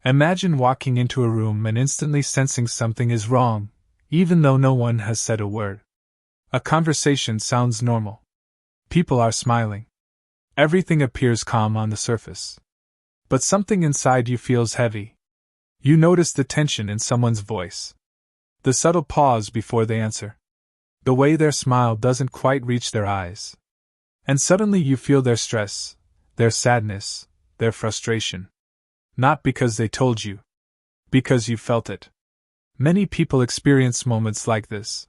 Imagine walking into a room and instantly sensing something is wrong, even though no one has said a word. A conversation sounds normal. People are smiling. Everything appears calm on the surface. But something inside you feels heavy. You notice the tension in someone's voice. The subtle pause before they answer. The way their smile doesn't quite reach their eyes. And suddenly you feel their stress, their sadness, their frustration. Not because they told you. Because you felt it. Many people experience moments like this.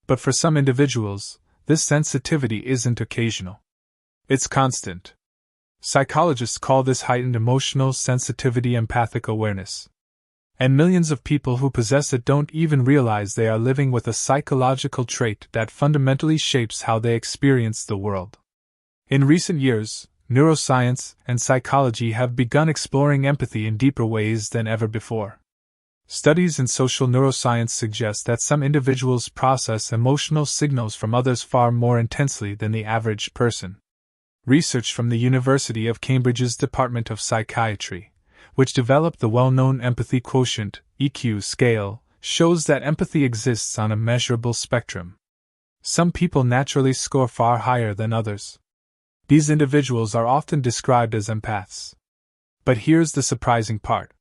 But for some individuals, this sensitivity isn't occasional. It's constant. Psychologists call this heightened emotional sensitivity empathic awareness. And millions of people who possess it don't even realize they are living with a psychological trait that fundamentally shapes how they experience the world. In recent years, neuroscience and psychology have begun exploring empathy in deeper ways than ever before. Studies in social neuroscience suggest that some individuals process emotional signals from others far more intensely than the average person. Research from the University of Cambridge's Department of Psychiatry, which developed the well-known empathy quotient (EQ) scale, shows that empathy exists on a measurable spectrum. Some people naturally score far higher than others. These individuals are often described as empaths. But here's the surprising part.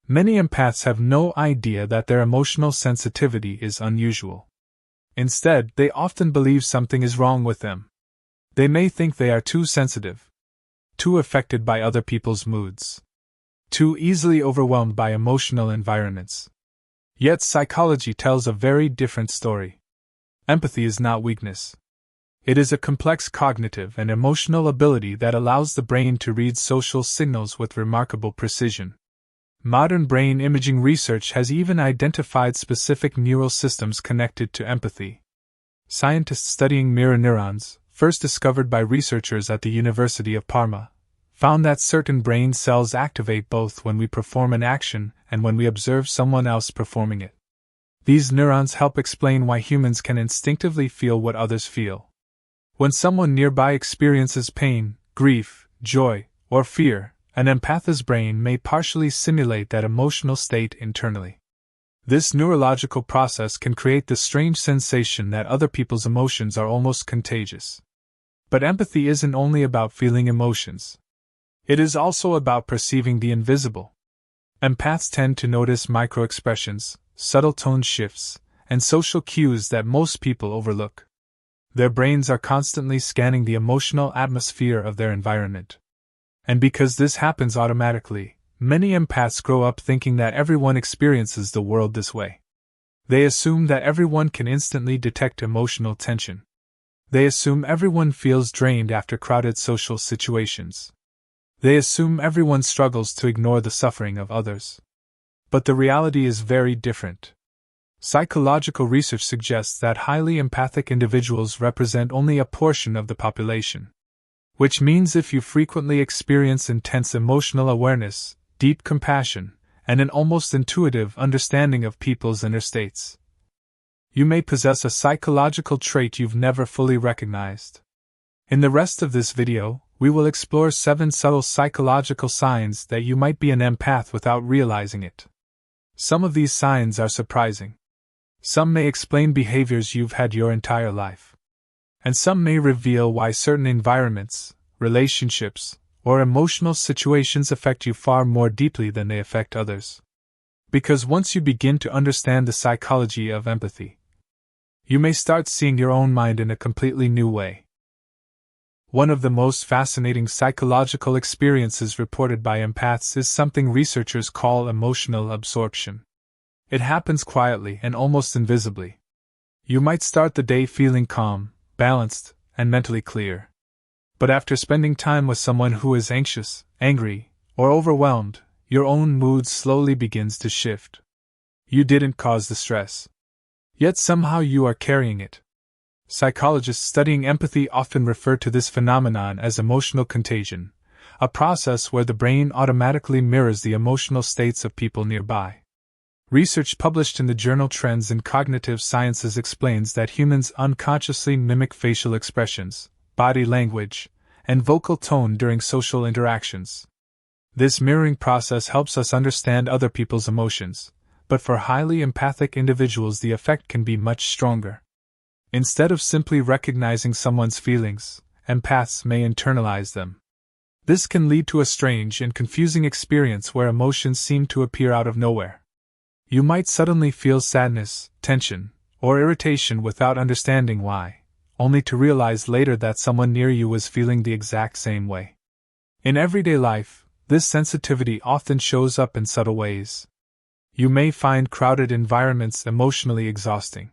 Many empaths have no idea that their emotional sensitivity is unusual. Instead, they often believe something is wrong with them. They may think they are too sensitive, too affected by other people's moods, too easily overwhelmed by emotional environments. Yet psychology tells a very different story. Empathy is not weakness. It is a complex cognitive and emotional ability that allows the brain to read social signals with remarkable precision. Modern brain imaging research has even identified specific neural systems connected to empathy. Scientists studying mirror neurons, first discovered by researchers at the University of Parma, found that certain brain cells activate both when we perform an action and when we observe someone else performing it. These neurons help explain why humans can instinctively feel what others feel. When someone nearby experiences pain, grief, joy, or fear, an empath's brain may partially simulate that emotional state internally. This neurological process can create the strange sensation that other people's emotions are almost contagious. But empathy isn't only about feeling emotions. It is also about perceiving the invisible. Empaths tend to notice microexpressions, subtle tone shifts, and social cues that most people overlook. Their brains are constantly scanning the emotional atmosphere of their environment. And because this happens automatically, many empaths grow up thinking that everyone experiences the world this way. They assume that everyone can instantly detect emotional tension. They assume everyone feels drained after crowded social situations. They assume everyone struggles to ignore the suffering of others. But the reality is very different. Psychological research suggests that highly empathic individuals represent only a portion of the population. Which means if you frequently experience intense emotional awareness, deep compassion, and an almost intuitive understanding of people's inner states, you may possess a psychological trait you've never fully recognized. In the rest of this video, we will explore 7 subtle psychological signs that you might be an empath without realizing it. Some of these signs are surprising. Some may explain behaviors you've had your entire life. And some may reveal why certain environments, relationships, or emotional situations affect you far more deeply than they affect others. Because once you begin to understand the psychology of empathy, you may start seeing your own mind in a completely new way. One of the most fascinating psychological experiences reported by empaths is something researchers call emotional absorption. It happens quietly and almost invisibly. You might start the day feeling calm, balanced, and mentally clear. But after spending time with someone who is anxious, angry, or overwhelmed, your own mood slowly begins to shift. You didn't cause the stress. Yet somehow you are carrying it. Psychologists studying empathy often refer to this phenomenon as emotional contagion, a process where the brain automatically mirrors the emotional states of people nearby. Research published in the journal Trends in Cognitive Sciences explains that humans unconsciously mimic facial expressions, body language, and vocal tone during social interactions. This mirroring process helps us understand other people's emotions, but for highly empathic individuals the effect can be much stronger. Instead of simply recognizing someone's feelings, empaths may internalize them. This can lead to a strange and confusing experience where emotions seem to appear out of nowhere. You might suddenly feel sadness, tension, or irritation without understanding why, only to realize later that someone near you was feeling the exact same way. In everyday life, this sensitivity often shows up in subtle ways. You may find crowded environments emotionally exhausting.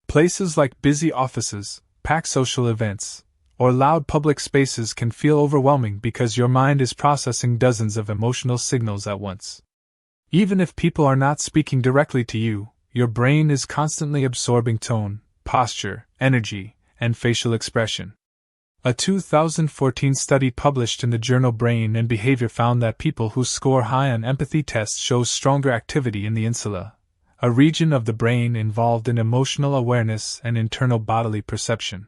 Places like busy offices, packed social events, or loud public spaces can feel overwhelming because your mind is processing dozens of emotional signals at once. Even if people are not speaking directly to you, your brain is constantly absorbing tone, posture, energy, and facial expression. A 2014 study published in the journal Brain and Behavior found that people who score high on empathy tests show stronger activity in the insula, a region of the brain involved in emotional awareness and internal bodily perception.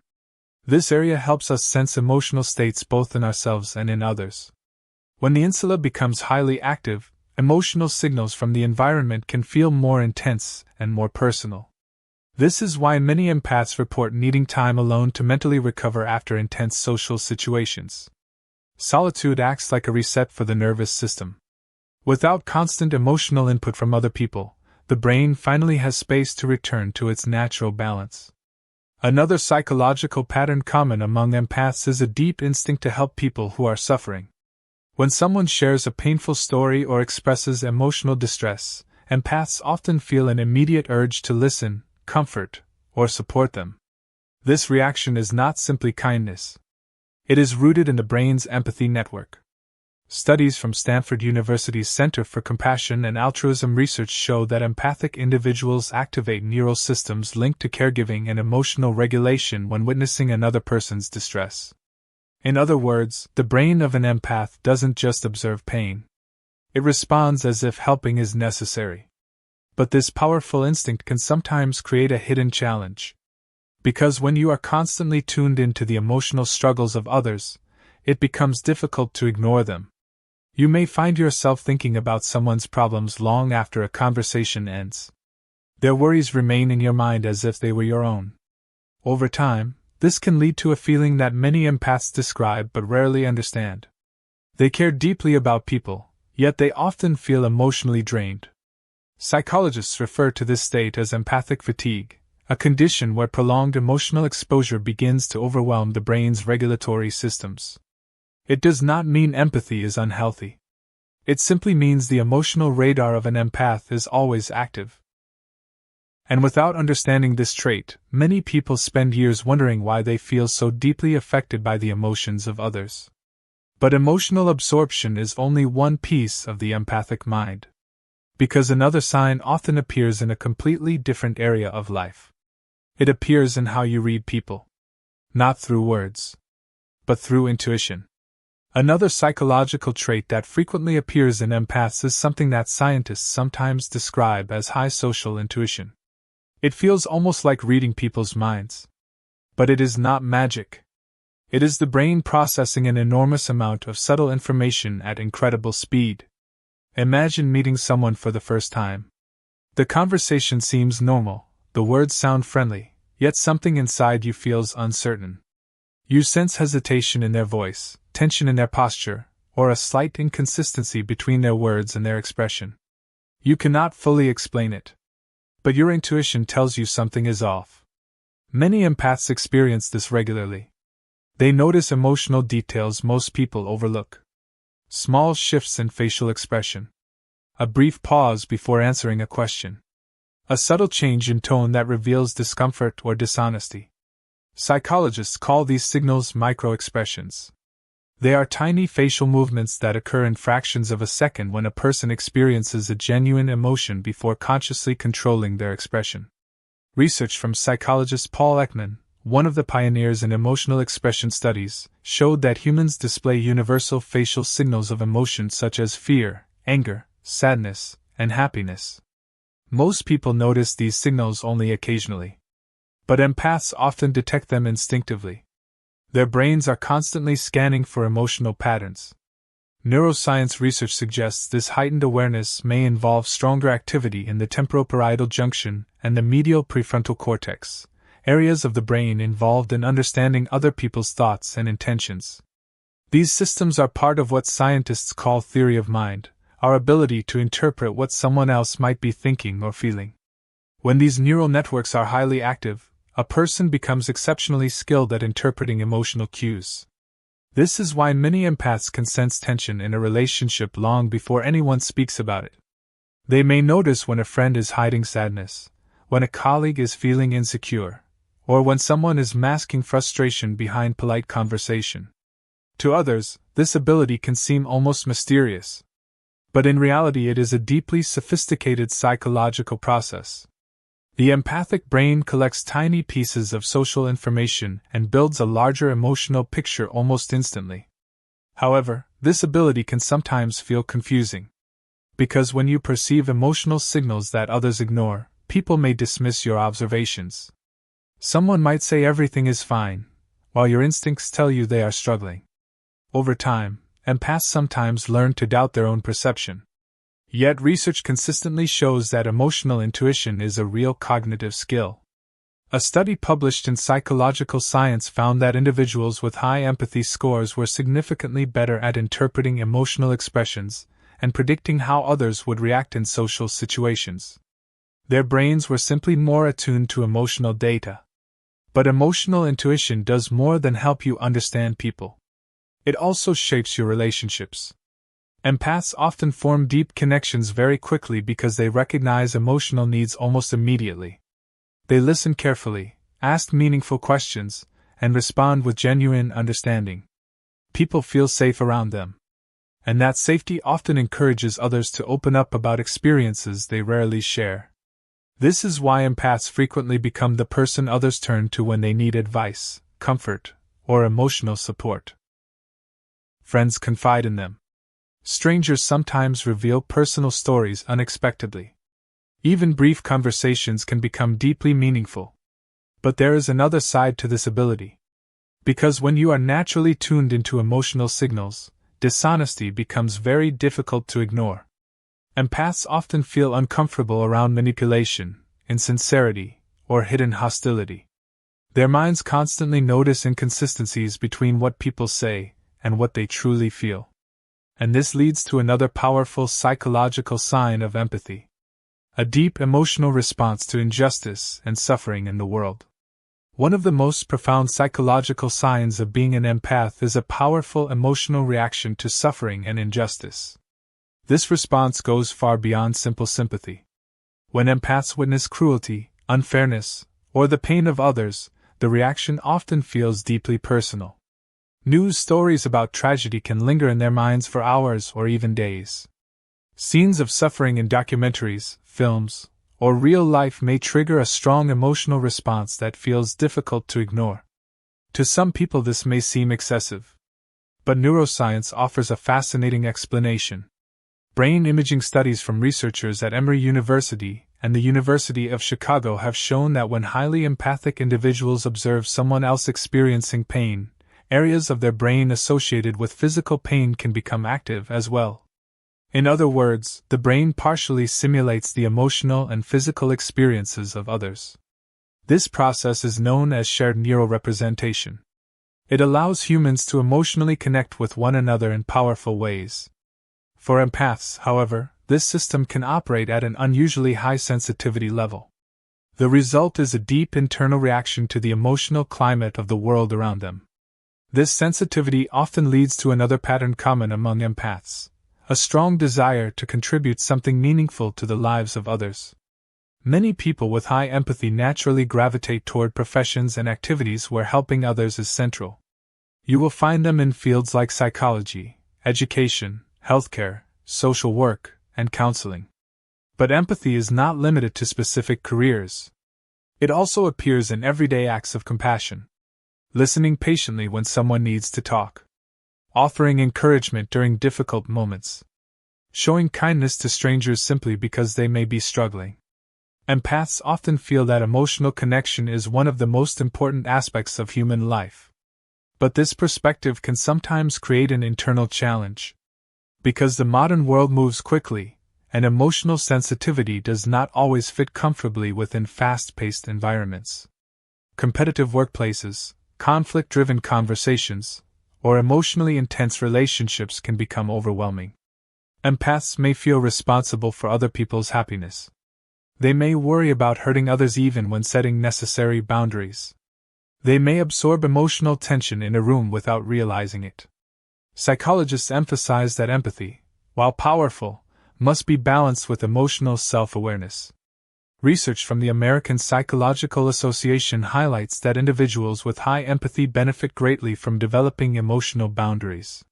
This area helps us sense emotional states both in ourselves and in others. When the insula becomes highly active, emotional signals from the environment can feel more intense and more personal. This is why many empaths report needing time alone to mentally recover after intense social situations. Solitude acts like a reset for the nervous system. Without constant emotional input from other people, the brain finally has space to return to its natural balance. Another psychological pattern common among empaths is a deep instinct to help people who are suffering. When someone shares a painful story or expresses emotional distress, empaths often feel an immediate urge to listen, comfort, or support them. This reaction is not simply kindness. It is rooted in the brain's empathy network. Studies from Stanford University's Center for Compassion and Altruism research show that empathic individuals activate neural systems linked to caregiving and emotional regulation when witnessing another person's distress. In other words, the brain of an empath doesn't just observe pain. It responds as if helping is necessary. But this powerful instinct can sometimes create a hidden challenge. Because when you are constantly tuned into the emotional struggles of others, it becomes difficult to ignore them. You may find yourself thinking about someone's problems long after a conversation ends. Their worries remain in your mind as if they were your own. Over time, this can lead to a feeling that many empaths describe but rarely understand. They care deeply about people, yet they often feel emotionally drained. Psychologists refer to this state as empathic fatigue, a condition where prolonged emotional exposure begins to overwhelm the brain's regulatory systems. It does not mean empathy is unhealthy. It simply means the emotional radar of an empath is always active. And without understanding this trait, many people spend years wondering why they feel so deeply affected by the emotions of others. But emotional absorption is only one piece of the empathic mind. Because another sign often appears in a completely different area of life. It appears in how you read people. Not through words, but through intuition. Another psychological trait that frequently appears in empaths is something that scientists sometimes describe as high social intuition. It feels almost like reading people's minds. But it is not magic. It is the brain processing an enormous amount of subtle information at incredible speed. Imagine meeting someone for the first time. The conversation seems normal, the words sound friendly, yet something inside you feels uncertain. You sense hesitation in their voice, tension in their posture, or a slight inconsistency between their words and their expression. You cannot fully explain it. But your intuition tells you something is off. Many empaths experience this regularly. They notice emotional details most people overlook. Small shifts in facial expression. A brief pause before answering a question. A subtle change in tone that reveals discomfort or dishonesty. Psychologists call these signals microexpressions. They are tiny facial movements that occur in fractions of a second when a person experiences a genuine emotion before consciously controlling their expression. Research from psychologist Paul Ekman, one of the pioneers in emotional expression studies, showed that humans display universal facial signals of emotion such as fear, anger, sadness, and happiness. Most people notice these signals only occasionally. But empaths often detect them instinctively. Their brains are constantly scanning for emotional patterns. Neuroscience research suggests this heightened awareness may involve stronger activity in the temporoparietal junction and the medial prefrontal cortex, areas of the brain involved in understanding other people's thoughts and intentions. These systems are part of what scientists call theory of mind, our ability to interpret what someone else might be thinking or feeling. When these neural networks are highly active, a person becomes exceptionally skilled at interpreting emotional cues. This is why many empaths can sense tension in a relationship long before anyone speaks about it. They may notice when a friend is hiding sadness, when a colleague is feeling insecure, or when someone is masking frustration behind polite conversation. To others, this ability can seem almost mysterious. But in reality, it is a deeply sophisticated psychological process. The empathic brain collects tiny pieces of social information and builds a larger emotional picture almost instantly. However, this ability can sometimes feel confusing. Because when you perceive emotional signals that others ignore, people may dismiss your observations. Someone might say everything is fine, while your instincts tell you they are struggling. Over time, empaths sometimes learn to doubt their own perception. Yet research consistently shows that emotional intuition is a real cognitive skill. A study published in Psychological Science found that individuals with high empathy scores were significantly better at interpreting emotional expressions and predicting how others would react in social situations. Their brains were simply more attuned to emotional data. But emotional intuition does more than help you understand people. It also shapes your relationships. Empaths often form deep connections very quickly because they recognize emotional needs almost immediately. They listen carefully, ask meaningful questions, and respond with genuine understanding. People feel safe around them. And that safety often encourages others to open up about experiences they rarely share. This is why empaths frequently become the person others turn to when they need advice, comfort, or emotional support. Friends confide in them. Strangers sometimes reveal personal stories unexpectedly. Even brief conversations can become deeply meaningful. But there is another side to this ability. Because when you are naturally tuned into emotional signals, dishonesty becomes very difficult to ignore. Empaths often feel uncomfortable around manipulation, insincerity, or hidden hostility. Their minds constantly notice inconsistencies between what people say and what they truly feel. And this leads to another powerful psychological sign of empathy. A deep emotional response to injustice and suffering in the world. One of the most profound psychological signs of being an empath is a powerful emotional reaction to suffering and injustice. This response goes far beyond simple sympathy. When empaths witness cruelty, unfairness, or the pain of others, the reaction often feels deeply personal. News stories about tragedy can linger in their minds for hours or even days. Scenes of suffering in documentaries, films, or real life may trigger a strong emotional response that feels difficult to ignore. To some people, this may seem excessive. But neuroscience offers a fascinating explanation. Brain imaging studies from researchers at Emory University and the University of Chicago have shown that when highly empathic individuals observe someone else experiencing pain, areas of their brain associated with physical pain can become active as well. In other words, the brain partially simulates the emotional and physical experiences of others. This process is known as shared neural representation. It allows humans to emotionally connect with one another in powerful ways. For empaths, however, this system can operate at an unusually high sensitivity level. The result is a deep internal reaction to the emotional climate of the world around them. This sensitivity often leads to another pattern common among empaths: a strong desire to contribute something meaningful to the lives of others. Many people with high empathy naturally gravitate toward professions and activities where helping others is central. You will find them in fields like psychology, education, healthcare, social work, and counseling. But empathy is not limited to specific careers. It also appears in everyday acts of compassion. Listening patiently when someone needs to talk. Offering encouragement during difficult moments. Showing kindness to strangers simply because they may be struggling. Empaths often feel that emotional connection is one of the most important aspects of human life. But this perspective can sometimes create an internal challenge. Because the modern world moves quickly, and emotional sensitivity does not always fit comfortably within fast-paced environments. Competitive workplaces, conflict-driven conversations, or emotionally intense relationships can become overwhelming. Empaths may feel responsible for other people's happiness. They may worry about hurting others even when setting necessary boundaries. They may absorb emotional tension in a room without realizing it. Psychologists emphasize that empathy, while powerful, must be balanced with emotional self-awareness. Research from the American Psychological Association highlights that individuals with high empathy benefit greatly from developing emotional boundaries.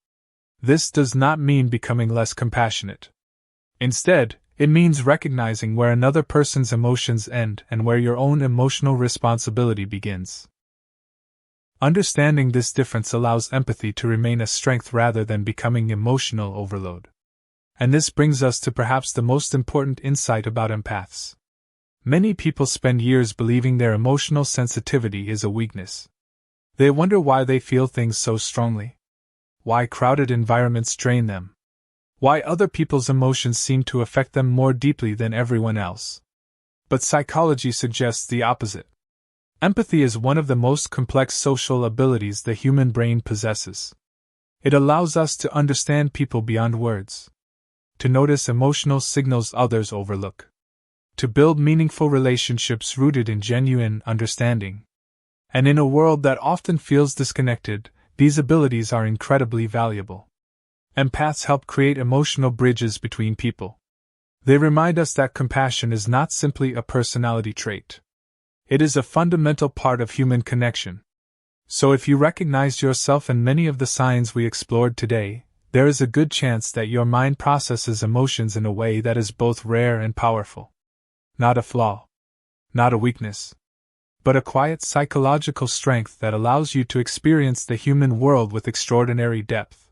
This does not mean becoming less compassionate. Instead, it means recognizing where another person's emotions end and where your own emotional responsibility begins. Understanding this difference allows empathy to remain a strength rather than becoming emotional overload. And this brings us to perhaps the most important insight about empaths. Many people spend years believing their emotional sensitivity is a weakness. They wonder why they feel things so strongly. Why crowded environments drain them. Why other people's emotions seem to affect them more deeply than everyone else. But psychology suggests the opposite. Empathy is one of the most complex social abilities the human brain possesses. It allows us to understand people beyond words, to notice emotional signals others overlook, to build meaningful relationships rooted in genuine understanding. And in a world that often feels disconnected, these abilities are incredibly valuable. Empaths help create emotional bridges between people. They remind us that compassion is not simply a personality trait. It is a fundamental part of human connection. So if you recognize yourself in many of the signs we explored today, there is a good chance that your mind processes emotions in a way that is both rare and powerful. Not a flaw. Not a weakness. But a quiet psychological strength that allows you to experience the human world with extraordinary depth.